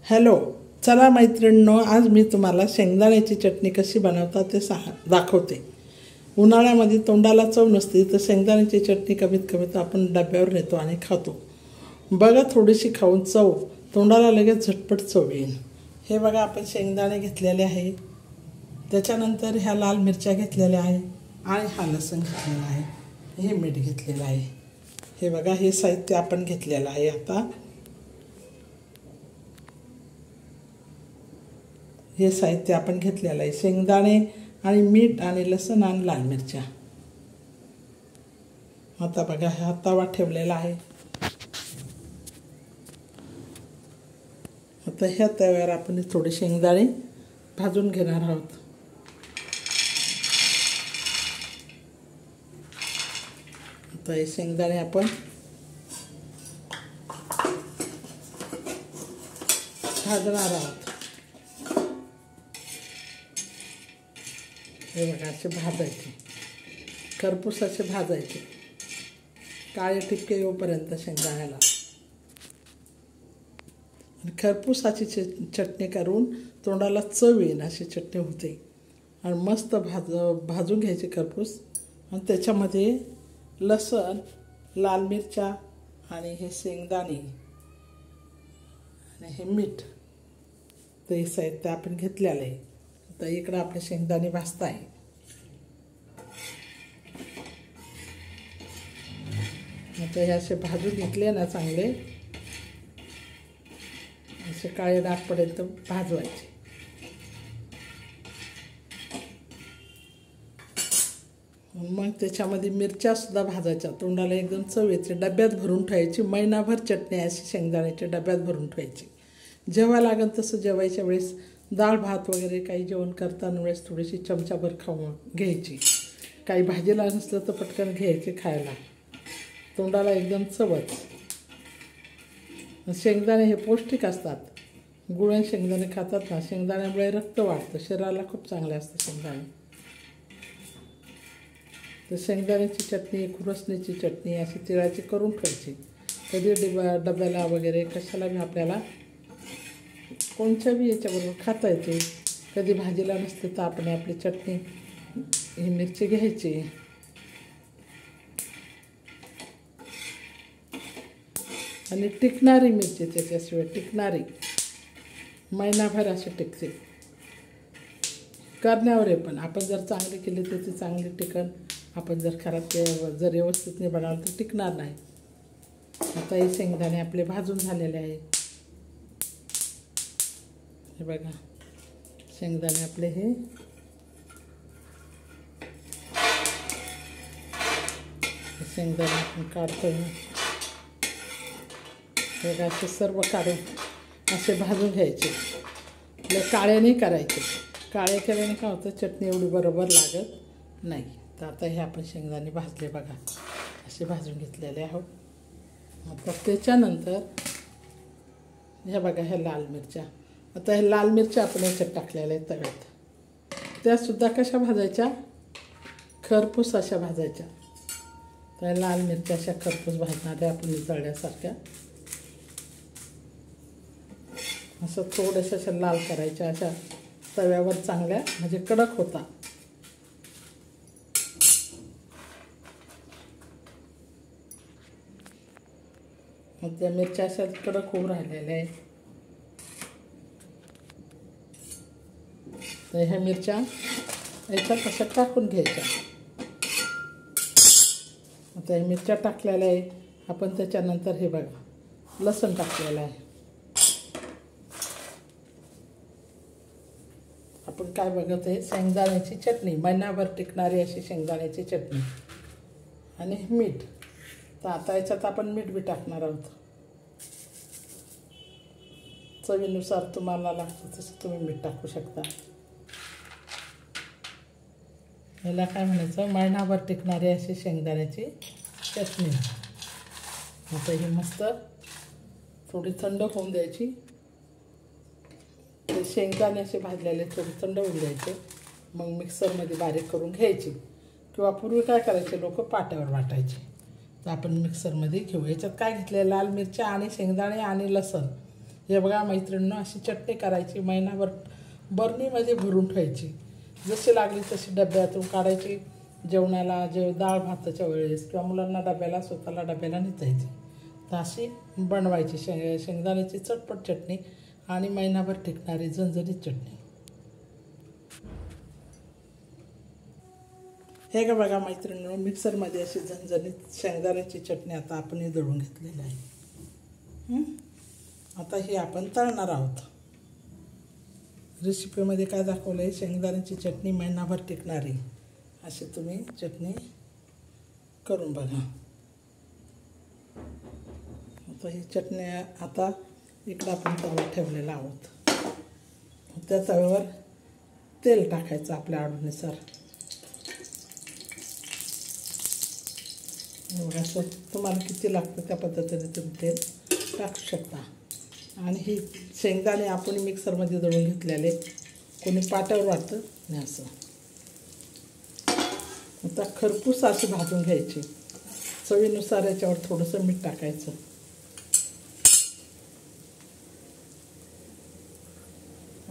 Hello, चला मैत्रिणींनो, आज मी तुम्हाला शेंगदाण्याची चटणी कशी बनवतात ते दाखवते। उन्हाळ्यामध्ये तोंडाला चव नसते तर शेंगदाण्याची चटणी कमीत कमी आपण डब्यावर नेतो आणि खातो। बघा, थोडीशी खाऊन चव तोंडाला लगेच झटपट चव येईल। हे बघा, आपण शेंगदाणे घेतलेले आहे, त्याच्यानंतर ह्या लाल मिरच्या घेतलेल्या आहे आणि हा लसूण घेतलेला आहे, हे मीठ घेतलेलं आहे। हे बघा, हे साहित्य आपण घेतलेलं आहे। आता हे साहित्य आपण घेतलेलं आहे, शेंगदाणे आणि मीठ आणि लसूण आणि लाल मिरच्या। आता बघा, हा तवा ठेवलेला आहे। आता ह्या तव्यावर आपण थोडे शेंगदाणे भाजून घेणार आहोत। आता हे शेंगदाणे आपण भाजणार आहोत। हे बघा, असे भाजायचे, खरपूस असे भाजायचे, काळे ठिपके येऊपर्यंत शेंगदाण्याला। खरपूस अशी चटणी करून तोंडाला चव येईल अशी चटणी होते। आणि मस्त भाजून घ्यायची खरपूस, आणि त्याच्यामध्ये लसूण, लाल मिरच्या आणि हे शेंगदाणे आणि हे मीठ, ते साहित्य आपण घेतलेलं आहे। आता इकडं आपले शेंगदाणे भाजत आहे। आता हे असे भाजून घेतले ना चांगले, असे काळे डागपर्यंत भाजवायचे। मग त्याच्यामध्ये मिरच्या सुद्धा भाजायच्या, तोंडाला एकदम चव येते। डब्यात भरून ठेवायची, महिनाभर चटणी अशी शेंगदाण्याच्या डब्यात भरून ठेवायची। जेव्हा लागेल तसं जेवायच्या वेळेस, डाळ भात वगैरे काही जेवण करताना वेळेस थोडीशी चमचाभर खाऊन घ्यायची। काही भाजीला नसलं तर पटकन घ्यायचे खायला, तोंडाला एकदम चवच। शेंगदाणे हे पौष्टिक असतात, गुळ आणि शेंगदाणे खातात ना, शेंगदाण्यामुळे रक्त वाढतं, शरीराला खूप चांगले असतं शेंगदाणे। तर शेंगदाण्याची चटणी, खुरसणीची चटणी अशी तिळाची करून ठेवायची। कधी डब्याला वगैरे कशाला बी आपल्याला कोणत्या बी याच्याबरोबर खाता येते। कधी भाजीला नसते तर आपण आपली चटणी ही मिरची घ्यायची आणि टिकणारी मिरची, त्याच्याशिवाय टिकणारी महिनाभर अशी टिकते। करण्यावर आहे, पण आपण जर चांगली केली तर ती चांगली टिकन, आपण जर खराब जर व्यवस्थित नाही बनवलं तर टिकणार नाही। आता हे शेंगदाणे आपले भाजून झालेले आहे। हे बघा, शेंगदाणे आपले हे शेंगदाणे आपण काढतो। बघा, असे सर्व काढून असे भाजून घ्यायचे, काळे नाही करायचे। काळे केल्याने काय होतं, चटणी एवढी बरोबर लागत नाही। तर आता हे आपण शेंगदाणे भाजले, बघा असे भाजून घेतलेले आहोत। आता त्याच्यानंतर हे बघा, ह्या लाल मिरच्या, आता हे लाल मिरच्या आपण याच्यात टाकलेल्या आहेत तव्यात। त्यासुद्धा कशा भाजायच्या, खरपूस अशा भाजायच्या। तर लाल मिरच्या अशा खरपूस भाजणाऱ्या आपण तळल्यासारख्या, असं थोड्याशा अशा लाल करायच्या, अशा तव्यावर चांगल्या, म्हणजे कडक होता। मग त्या मिरच्या अशा कडक होऊन राहिलेल्या आहेत। तर ह्या मिरच्या याच्यात अशा टाकून घ्यायच्या। आता ह्या मिरच्या टाकलेल्या आहे आपण, त्याच्यानंतर हे बघा लसूण टाकलेलं आहे। आपण काय बघत आहे, शेंगदाण्याची चटणी, महिनाभर टिकणारी अशी शेंगदाण्याची चटणी आणि मीठ। तर आता याच्यात आपण मीठ बी टाकणार आहोत, चवीनुसार तुम्हाला लागतं तसं तुम्ही मीठ टाकू शकता। याला काय म्हणायचं, महिनाभर टिकणारी अशी शेंगदाण्याची चटणी। आता ही मस्त थोडी थंड होऊन द्यायची, ते शेंगदाणे असे भाजलेले थोडे थंड होऊन द्यायचे, मग मिक्सरमध्ये बारीक करून घ्यायची। किंवा पूर्वी काय करायचे लोक, पाट्यावर वाटायचे। तर आपण मिक्सरमध्ये घेऊ। याच्यात काय घेतलं, लाल मिरच्या आणि शेंगदाणे आणि लसूण हे बघा मैत्रिणींनो, अशी चटणी करायची, महिनाभर बरणीमध्ये भरून ठेवायची. जशी लागली तशी डब्यातून काढायची, जेवणाला डाळ भाताच्या वेळेस किंवा मुलांना डब्याला, स्वतःला डब्याला नेता येते. तर अशी बनवायची शेंगदाण्याची चटपट चटणी आणि महिनाभर टिकणारी झणझणीत चटणी. हे का बघा मैत्रिणींनो, मिक्सरमध्ये अशी झणझणीत शेंगदाण्याची चटणी आता आपण दळून घेतलेली आहे. आता ही आपण तळणार आहोत. रेसिपीमध्ये काय दाखवलं आहे, शेंगदाण्याची चटणी महिनाभर टिकणारी, अशी तुम्ही चटणी करून बघा. आता ही चटणी आता इकडं आपण तवा ठेवलेला आहोत. त्या तव्यावर तेल टाकायचं आपल्या आवडीनुसार. असं तुम्हाला किती लागतं त्या पद्धतीने तुम्ही तेल टाकू शकता. आणि ही शेंगदाणे आपण मिक्सरमध्ये दळून घेतलेले, कोणी पाट्यावर वाटतं नाही असं. आता खरपूस अशी भाजून घ्यायची. चवीनुसार याच्यावर थोडंसं मीठ टाकायचं.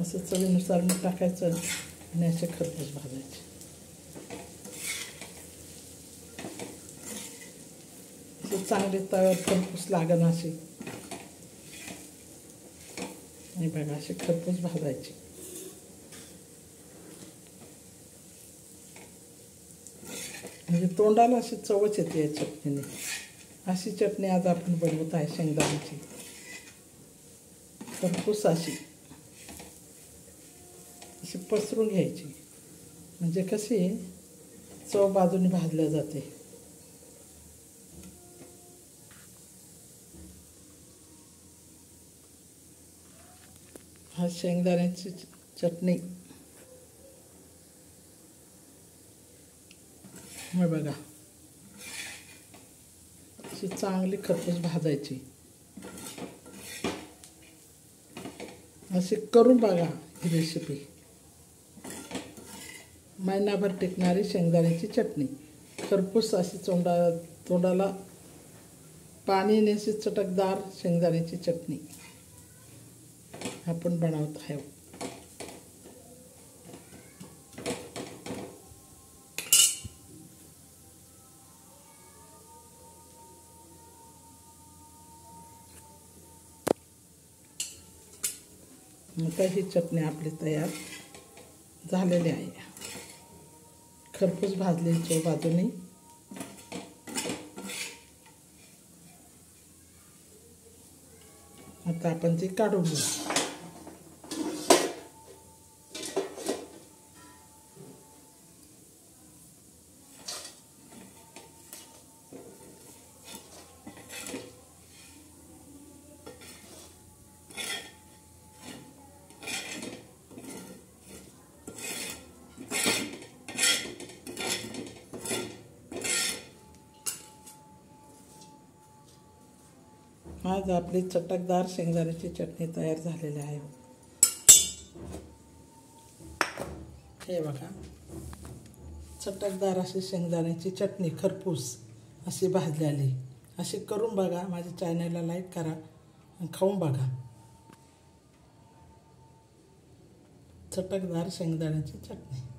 असं चवीनुसार मीठ टाकायचं आणि असे खरपूस भाजायचे. असे चांगले तव्यावर खरपूस लागण अशी. आणि बघा असे खरपूस भाजायचे. म्हणजे तोंडाला अशी चवच येते या चटणीने. अशी चटणी आज आपण बनवत आहे शेंगदाण्याची, खरपूस अशी पसरून घ्यायची. म्हणजे कशी चव बाजूने भाजल्या जाते. हा शेंगदाण्याची चटणी मग बघा अशी चांगली खरपूस भाजायची. अशी करून बघा ही रेसिपी. महिनाभर टिकणारी शेंगदाण्याची चटणी, खरपूस अशी तोंडाला पाणी नेसी चटकदार शेंगदाण्याची चटणी आपण बनवत आहे. आता ही चटणी आपली तयार झालेली आहे. खरपूस भाजलेली बाजूने. आता आपण ती काढून घेऊ. आज आपली चटकदार शेंगदाण्याची चटणी तयार झालेली आहे. हे बघा चटकदार अशी शेंगदाण्याची चटणी खरपूस अशी भाजलेली. अशी करून बघा. माझ्या चॅनलला लाईक करा आणि खाऊन बघा. चटकदार शेंगदाण्याची चटणी.